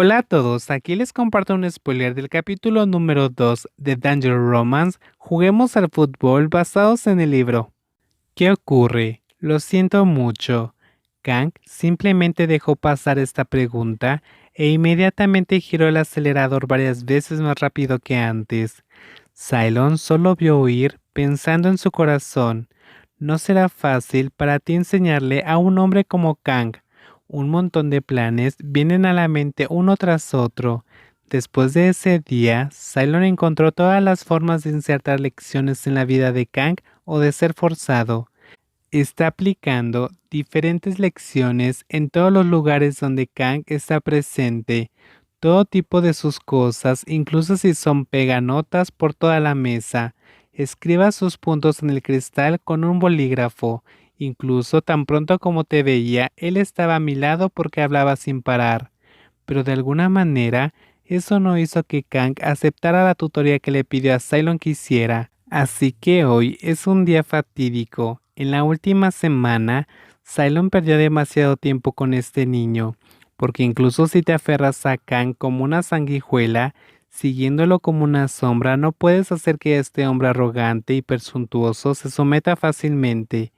Hola a todos, aquí les comparto un spoiler del capítulo número 2 de Danger Romance, Juguemos al fútbol basados en el libro. ¿Qué ocurre? Lo siento mucho. Kang simplemente dejó pasar esta pregunta e inmediatamente giró el acelerador varias veces más rápido que antes. Cylon solo vio huir pensando en su corazón. No será fácil para ti enseñarle a un hombre como Kang. Un montón de planes vienen a la mente uno tras otro. Después de ese día, Cylon encontró todas las formas de insertar lecciones en la vida de Kang o de ser forzado. Está aplicando diferentes lecciones en todos los lugares donde Kang está presente, todo tipo de sus cosas, incluso si son peganotas por toda la mesa. Escriba sus puntos en el cristal con un bolígrafo. Incluso tan pronto como te veía, él estaba a mi lado porque hablaba sin parar. Pero de alguna manera, eso no hizo que Kang aceptara la tutoría que le pidió a Cylon que hiciera. Así que hoy es un día fatídico. En la última semana, Cylon perdió demasiado tiempo con este niño, porque incluso si te aferras a Kang como una sanguijuela, siguiéndolo como una sombra, no puedes hacer que este hombre arrogante y presuntuoso se someta fácilmente.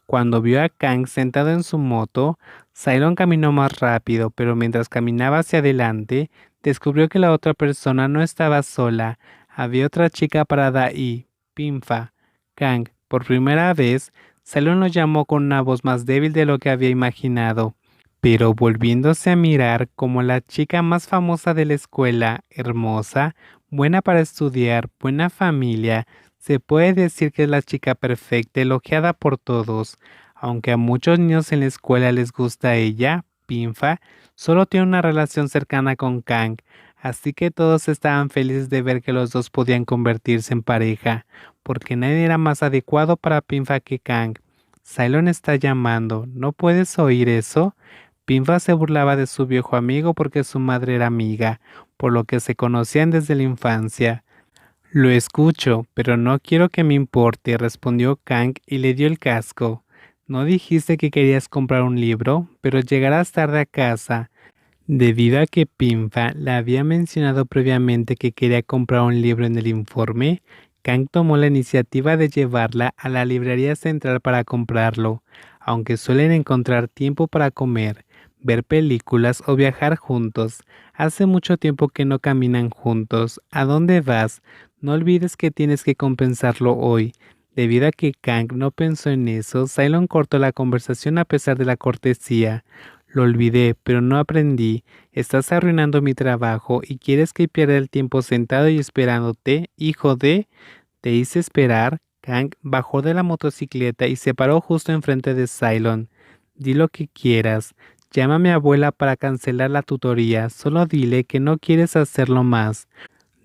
Cuando vio a Kang sentado en su moto, Cylon caminó más rápido, pero mientras caminaba hacia adelante, descubrió que la otra persona no estaba sola. Había otra chica parada ahí, Pinfa. Kang, por primera vez, Cylon lo llamó con una voz más débil de lo que había imaginado, pero volviéndose a mirar como la chica más famosa de la escuela, hermosa, buena para estudiar, buena familia, se puede decir que es la chica perfecta, elogiada por todos. Aunque a muchos niños en la escuela les gusta ella, Pinfa, solo tiene una relación cercana con Kang, así que todos estaban felices de ver que los dos podían convertirse en pareja, porque nadie era más adecuado para Pinfa que Kang. Cylon está llamando, ¿no puedes oír eso? Pinfa se burlaba de su viejo amigo porque su madre era amiga, por lo que se conocían desde la infancia. Lo escucho, pero no quiero que me importe, respondió Kang y le dio el casco. No dijiste que querías comprar un libro, pero llegarás tarde a casa. Debido a que Pinfa le había mencionado previamente que quería comprar un libro en el informe, Kang tomó la iniciativa de llevarla a la librería central para comprarlo, aunque suelen encontrar tiempo para comer, ver películas o viajar juntos. Hace mucho tiempo que no caminan juntos. ¿A dónde vas? No olvides que tienes que compensarlo hoy. Debido a que Kang no pensó en eso, Cylon cortó la conversación a pesar de la cortesía. Lo olvidé, pero no aprendí. Estás arruinando mi trabajo y quieres que pierda el tiempo sentado y esperándote, hijo de... Te hice esperar. Kang bajó de la motocicleta y se paró justo enfrente de Cylon. Di lo que quieras. Llama a mi abuela para cancelar la tutoría. Solo dile que no quieres hacerlo más.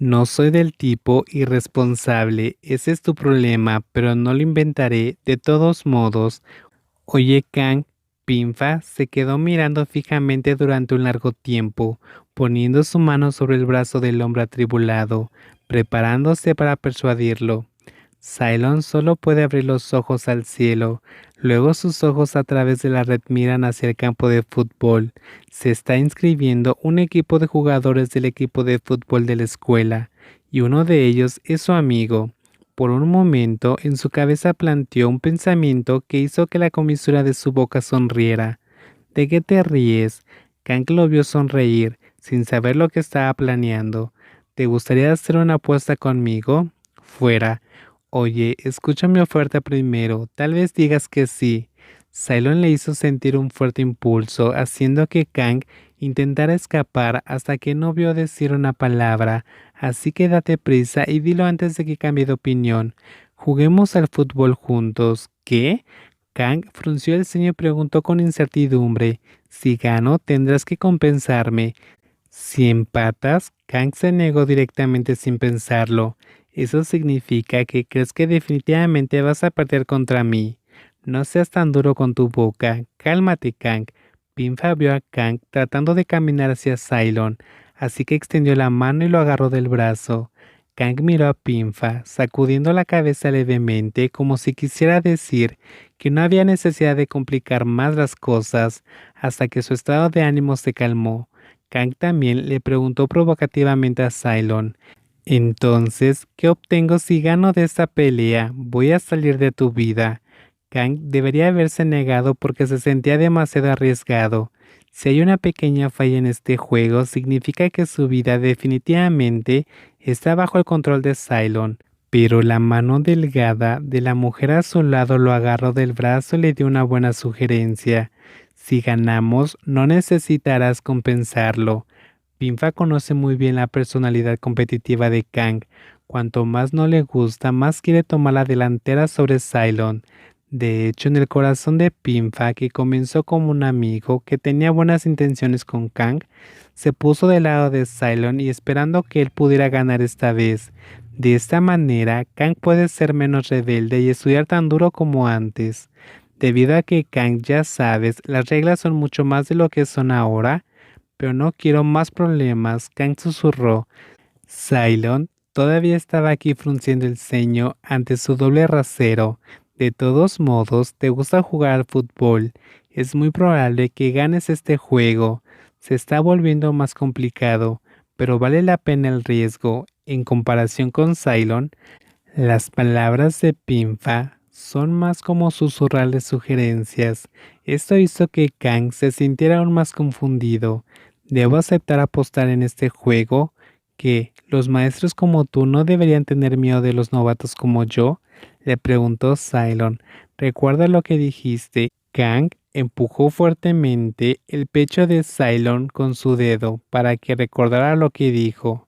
No soy del tipo irresponsable. Ese es tu problema, pero no lo inventaré de todos modos. Oye, Kang, Pinfa se quedó mirando fijamente durante un largo tiempo, poniendo su mano sobre el brazo del hombre atribulado, preparándose para persuadirlo. Cylon solo puede abrir los ojos al cielo, luego sus ojos a través de la red miran hacia el campo de fútbol. Se está inscribiendo un equipo de jugadores del equipo de fútbol de la escuela, y uno de ellos es su amigo. Por un momento, en su cabeza planteó un pensamiento que hizo que la comisura de su boca sonriera. ¿De qué te ríes? Kang lo vio sonreír, sin saber lo que estaba planeando. ¿Te gustaría hacer una apuesta conmigo? Fuera. Oye, escucha mi oferta primero. Tal vez digas que sí. Cylon le hizo sentir un fuerte impulso, haciendo que Kang intentara escapar hasta que no vio decir una palabra. Así que date prisa y dilo antes de que cambie de opinión. Juguemos al fútbol juntos. ¿Qué? Kang frunció el ceño y preguntó con incertidumbre. Si gano, tendrás que compensarme. Si empatas, Kang se negó directamente sin pensarlo. Eso significa que crees que definitivamente vas a perder contra mí. No seas tan duro con tu boca. Cálmate, Kang. Pinfa vio a Kang tratando de caminar hacia Cylon, así que extendió la mano y lo agarró del brazo. Kang miró a Pinfa, sacudiendo la cabeza levemente como si quisiera decir que no había necesidad de complicar más las cosas, hasta que su estado de ánimo se calmó. Kang también le preguntó provocativamente a Cylon: entonces, ¿qué obtengo si gano de esta pelea? Voy a salir de tu vida. Kang debería haberse negado porque se sentía demasiado arriesgado. Si hay una pequeña falla en este juego, significa que su vida definitivamente está bajo el control de Cylon. Pero la mano delgada de la mujer a su lado lo agarró del brazo y le dio una buena sugerencia. Si ganamos, no necesitarás compensarlo. Pinfa conoce muy bien la personalidad competitiva de Kang. Cuanto más no le gusta, más quiere tomar la delantera sobre Cylon. De hecho, en el corazón de Pinfa, que comenzó como un amigo que tenía buenas intenciones con Kang, se puso del lado de Cylon y esperando que él pudiera ganar esta vez. De esta manera, Kang puede ser menos rebelde y estudiar tan duro como antes. Debido a que Kang, ya sabes, las reglas son mucho más de lo que son ahora, pero no quiero más problemas, Kang susurró. Cylon todavía estaba aquí frunciendo el ceño ante su doble rasero. De todos modos, te gusta jugar al fútbol. Es muy probable que ganes este juego. Se está volviendo más complicado, pero vale la pena el riesgo. En comparación con Cylon, las palabras de Pinfa son más como susurrarle sugerencias. Esto hizo que Kang se sintiera aún más confundido. ¿Debo aceptar apostar en este juego? ¿Que los maestros como tú no deberían tener miedo de los novatos como yo? Le preguntó Cylon. ¿Recuerda lo que dijiste? Kang empujó fuertemente el pecho de Cylon con su dedo para que recordara lo que dijo.